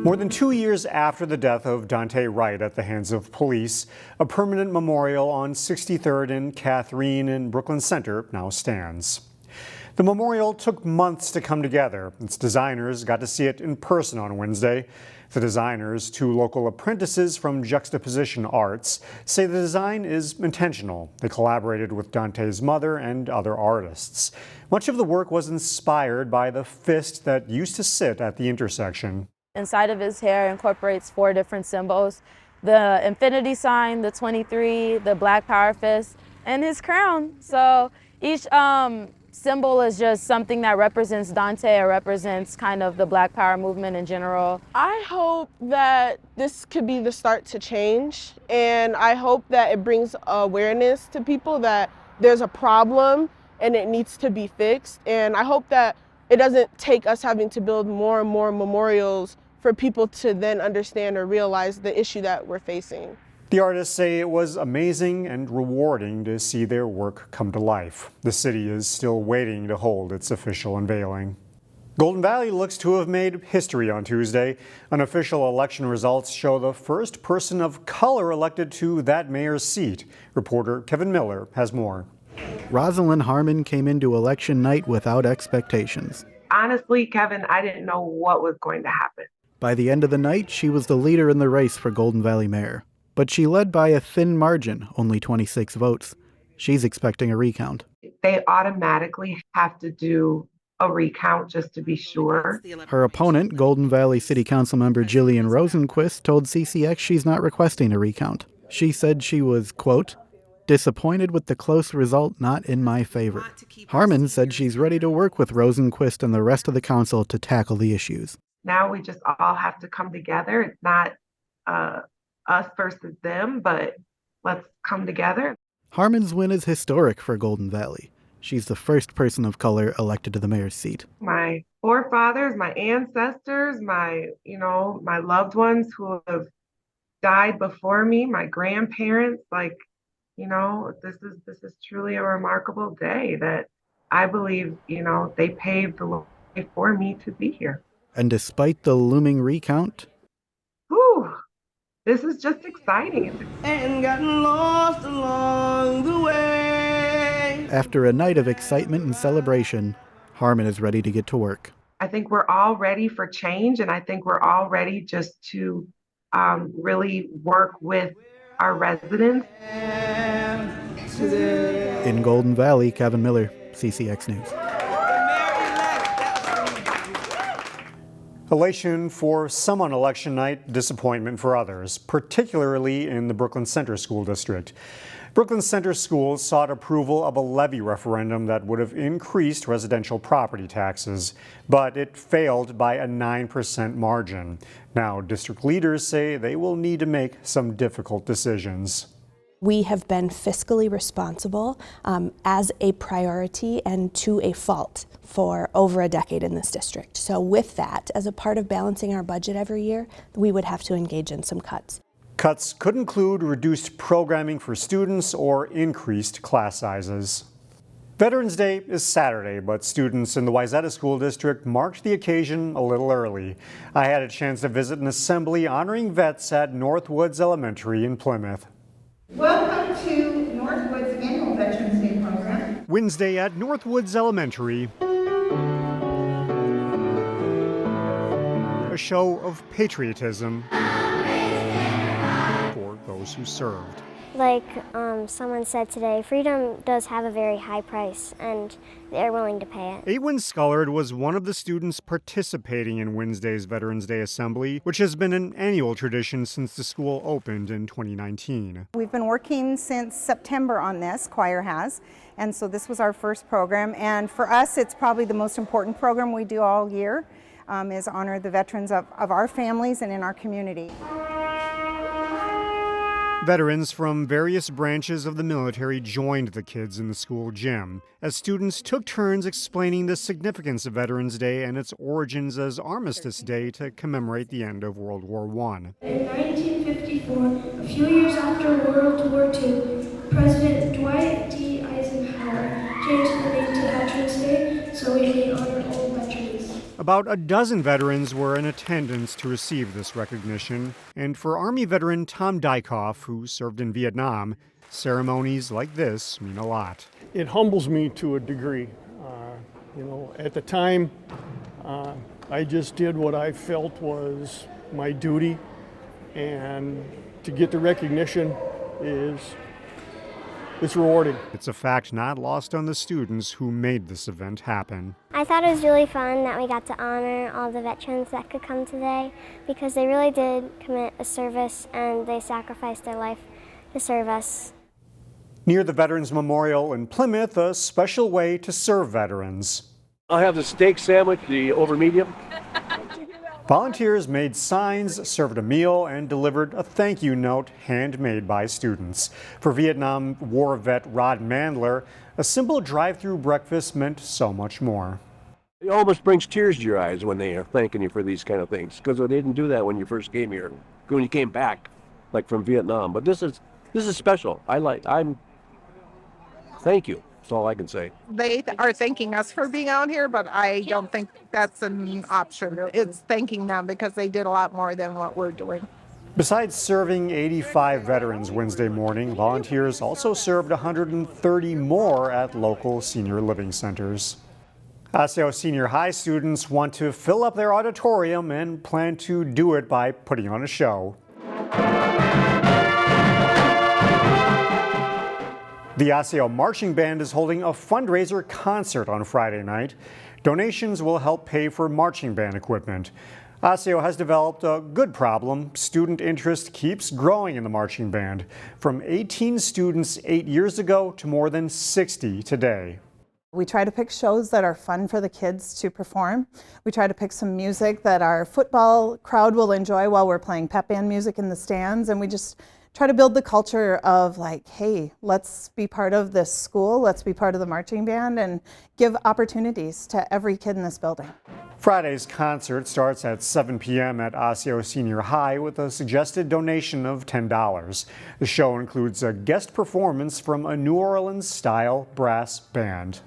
More than 2 years after the death of Daunte Wright at the hands of police, a permanent memorial on 63rd and Catherine in Brooklyn Center now stands. The memorial took months to come together. Its designers got to see it in person on Wednesday. The designers, two local apprentices from Juxtaposition Arts, say the design is intentional. They collaborated with Daunte's mother and other artists. Much of the work was inspired by the fist that used to sit at the intersection. Inside of his hair incorporates 4 different symbols: the infinity sign, the 23, the black power fist, and his crown. So each symbol is just something that represents Daunte or represents kind of the black power movement in general. I hope that this could be the start to change, and I hope that it brings awareness to people that there's a problem and it needs to be fixed. And I hope that it doesn't take us having to build more and more memorials for people to then understand or realize the issue that we're facing. The artists say it was amazing and rewarding to see their work come to life. The city is still waiting to hold its official unveiling. Golden Valley looks to have made history on Tuesday. Unofficial election results show the first person of color elected to that mayor's seat. Reporter Kevin Miller has more. Rosalind Harmon came into election night without expectations. Honestly, Kevin, I didn't know what was going to happen. By the end of the night, she was the leader in the race for Golden Valley mayor. But she led by a thin margin, only 26 votes. She's expecting a recount. They automatically have to do a recount just to be sure. Her opponent, Golden Valley City Council member Jillian Rosenquist, told CCX she's not requesting a recount. She said she was, quote, disappointed with the close result, not in my favor. Harmon said she's ready to work with Rosenquist and the rest of the council to tackle the issues. Now we just all have to come together. It's not us versus them, but let's come together. Harmon's win is historic for Golden Valley. She's the first person of color elected to the mayor's seat. My forefathers, my ancestors, my loved ones who have died before me, my grandparents, this is truly a remarkable day that I believe, they paved the way for me to be here. And despite the looming recount, this is just exciting. And gotten lost along the way. After a night of excitement and celebration, Harmon is ready to get to work. I think we're all ready for change, and I think we're all ready just to really work with our residents. In Golden Valley, Kevin Miller, CCX News. Elation for some on election night, disappointment for others, particularly in the Brooklyn Center School District. Brooklyn Center Schools sought approval of a levy referendum that would have increased residential property taxes, but it failed by a 9% margin. Now, district leaders say they will need to make some difficult decisions. We have been fiscally responsible as a priority and to a fault for over a decade in this district. So with that, as a part of balancing our budget every year, we would have to engage in some cuts. Cuts could include reduced programming for students or increased class sizes. Veterans Day is Saturday, but students in the Wayzata School District marked the occasion a little early. I had a chance to visit an assembly honoring vets at Northwoods Elementary in Plymouth. Welcome to Northwoods Annual Veterans Day program. Wednesday at Northwoods Elementary, a show of patriotism for those who served. Like someone said today, freedom does have a very high price, and they're willing to pay it. Awen Scullard was one of the students participating in Wednesday's Veterans Day Assembly, which has been an annual tradition since the school opened in 2019. We've been working since September on this, choir has, and so this was our first program. And for us, it's probably the most important program we do all year, is honor the veterans of our families and in our community. Veterans from various branches of the military joined the kids in the school gym as students took turns explaining the significance of Veterans Day and its origins as Armistice Day to commemorate the end of World War I. In 1954, a few years after World War II, President Dwight D. Eisenhower changed the name to Veterans Day so we may honor all veterans. About a dozen veterans were in attendance to receive this recognition, and for Army veteran Tom Dykoff, who served in Vietnam, ceremonies like this mean a lot. It humbles me to a degree. At the time, I just did what I felt was my duty, and to get the recognition it's rewarding. It's a fact not lost on the students who made this event happen. I thought it was really fun that we got to honor all the veterans that could come today because they really did commit a service and they sacrificed their life to serve us. Near the Veterans Memorial in Plymouth, a special way to serve veterans. I'll have the steak sandwich, the over medium. Volunteers made signs, served a meal, and delivered a thank you note handmade by students. For Vietnam War vet Rod Mandler, a simple drive-through breakfast meant so much more. It almost brings tears to your eyes when they are thanking you for these kind of things, because they didn't do that when you first came here, when you came back, like from Vietnam. But this is special. Thank you. That's all I can say. They are thanking us for being out here, but I don't think that's an option. It's thanking them because they did a lot more than what we're doing. Besides serving 85 veterans Wednesday morning, volunteers also served 130 more at local senior living centers. Osseo Senior High students want to fill up their auditorium and plan to do it by putting on a show. The Osseo Marching Band is holding a fundraiser concert on Friday night. Donations will help pay for marching band equipment. Osseo has developed a good problem. Student interest keeps growing in the marching band, from 18 students 8 years ago to more than 60 today. We try to pick shows that are fun for the kids to perform. We try to pick some music that our football crowd will enjoy while we're playing pep band music in the stands, and we just try to build the culture of like, hey, let's be part of this school, let's be part of the marching band, and give opportunities to every kid in this building. Friday's concert starts at 7 p.m. at Osseo Senior High with a suggested donation of $10. The show includes a guest performance from a New Orleans-style brass band.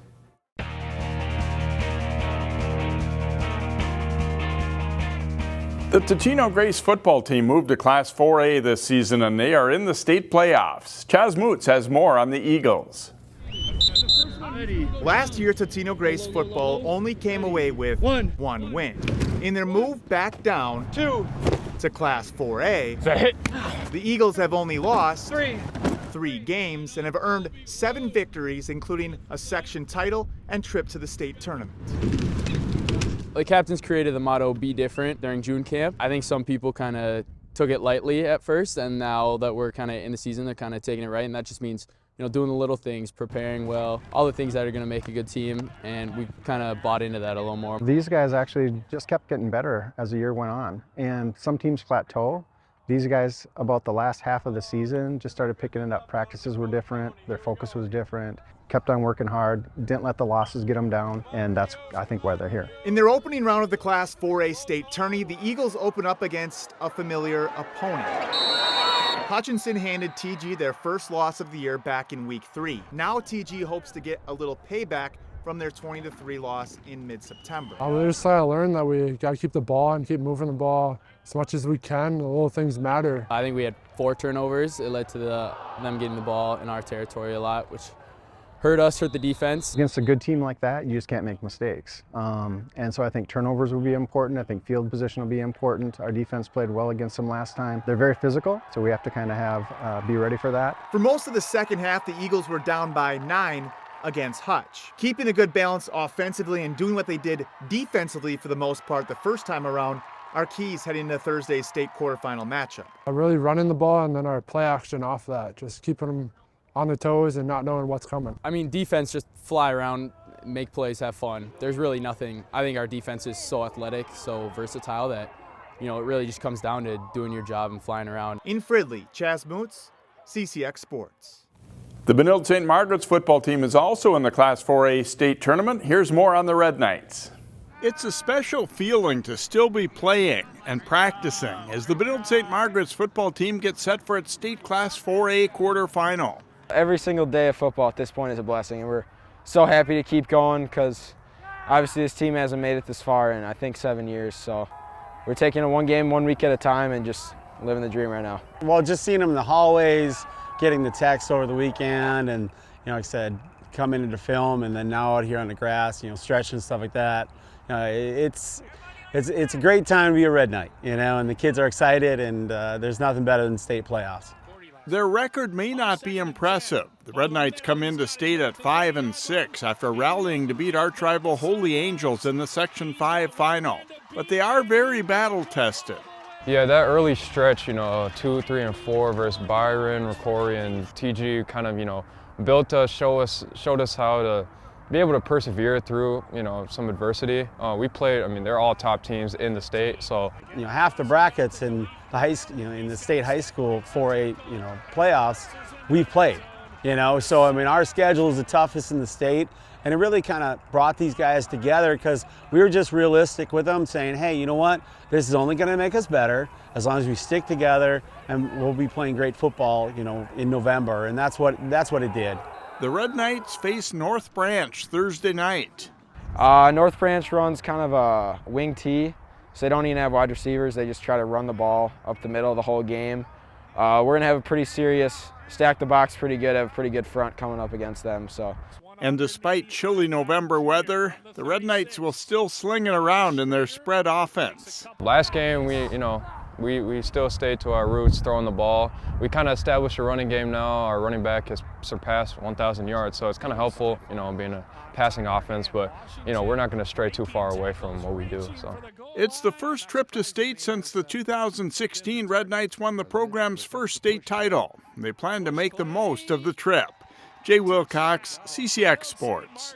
The Ticino Grace football team moved to Class 4A this season, and they are in the state playoffs. Chaz Moots has more on the Eagles. Last year, Ticino Grace football only came away with one win. In their move back down to Class 4A, the Eagles have only lost three games and have earned 7 victories, including a section title and trip to the state tournament. The captains created the motto, be different, during June camp. I think some people kind of took it lightly at first, and now that we're kind of in the season, they're kind of taking it right, and that just means, doing the little things, preparing well, all the things that are going to make a good team, and we kind of bought into that a little more. These guys actually just kept getting better as the year went on, and some teams plateau. These guys, about the last half of the season, just started picking it up. Practices were different, their focus was different, kept on working hard, didn't let the losses get them down, and that's, I think, why they're here. In their opening round of the Class 4A state tourney, the Eagles open up against a familiar opponent. Hutchinson handed TG their first loss of the year back in week 3. Now TG hopes to get a little payback from their 20-3 loss in mid-September. We just started to learn that we got to keep the ball and keep moving the ball as much as we can. The little things matter. I think we had 4 turnovers. It led to them getting the ball in our territory a lot, which hurt the defense. Against a good team like that, you just can't make mistakes. And so I think turnovers will be important. I think field position will be important. Our defense played well against them last time. They're very physical, so we have to kind of be ready for that. For most of the second half, the Eagles were down by 9 against Hutch. Keeping a good balance offensively and doing what they did defensively for the most part the first time around are keys heading into Thursday's state quarterfinal matchup. Really running the ball and then our play action off that, just keeping them on their toes and not knowing what's coming. I mean, defense, just fly around, make plays, have fun. There's really nothing. I think our defense is so athletic, so versatile that, it really just comes down to doing your job and flying around. In Fridley, Chaz Moots, CCX Sports. The Benilde St. Margaret's football team is also in the Class 4A state tournament. Here's more on the Red Knights. It's a special feeling to still be playing and practicing as the Benilde St. Margaret's football team gets set for its state Class 4A quarterfinal. Every single day of football at this point is a blessing, and we're so happy to keep going because obviously this team hasn't made it this far in I think 7 years, so we're taking it one game, 1 week at a time, and just living the dream right now. Well, just seeing them in the hallways, getting the text over the weekend, and like I said, coming into film, and then now out here on the grass, stretching and stuff like that. It's a great time to be a Red Knight, and the kids are excited, and there's nothing better than state playoffs. Their record may not be impressive. The Red Knights come into state at 5-6 after rallying to beat arch rival Holy Angels in the Section 5 final. But they are very battle-tested. Yeah, that early stretch, 2, 3, and 4 versus Byron, Ricori, and TG kind of, built us, showed us how to be able to persevere through, some adversity. We played, they're all top teams in the state, so. Half the brackets in the high school, in the state high school 4A, playoffs, we've played, So, our schedule is the toughest in the state, and it really kind of brought these guys together because we were just realistic with them, saying, hey, you know what? This is only going to make us better as long as we stick together, and we'll be playing great football, in November, and that's what it did. The Red Knights face North Branch Thursday night. North Branch runs kind of a wing T, so they don't even have wide receivers. They just try to run the ball up the middle the whole game. We're going to have a pretty serious, stack the box pretty good, have a pretty good front coming up against them. So. And despite chilly November weather, the Red Knights will still sling it around in their spread offense. Last game, we still stayed to our roots, throwing the ball. We kind of established a running game now. Our running back has surpassed 1,000 yards, so it's kind of helpful, being a passing offense, but, we're not going to stray too far away from what we do. So. It's the first trip to state since the 2016 Red Knights won the program's first state title. They plan to make the most of the trip. Jay Wilcox, CCX Sports.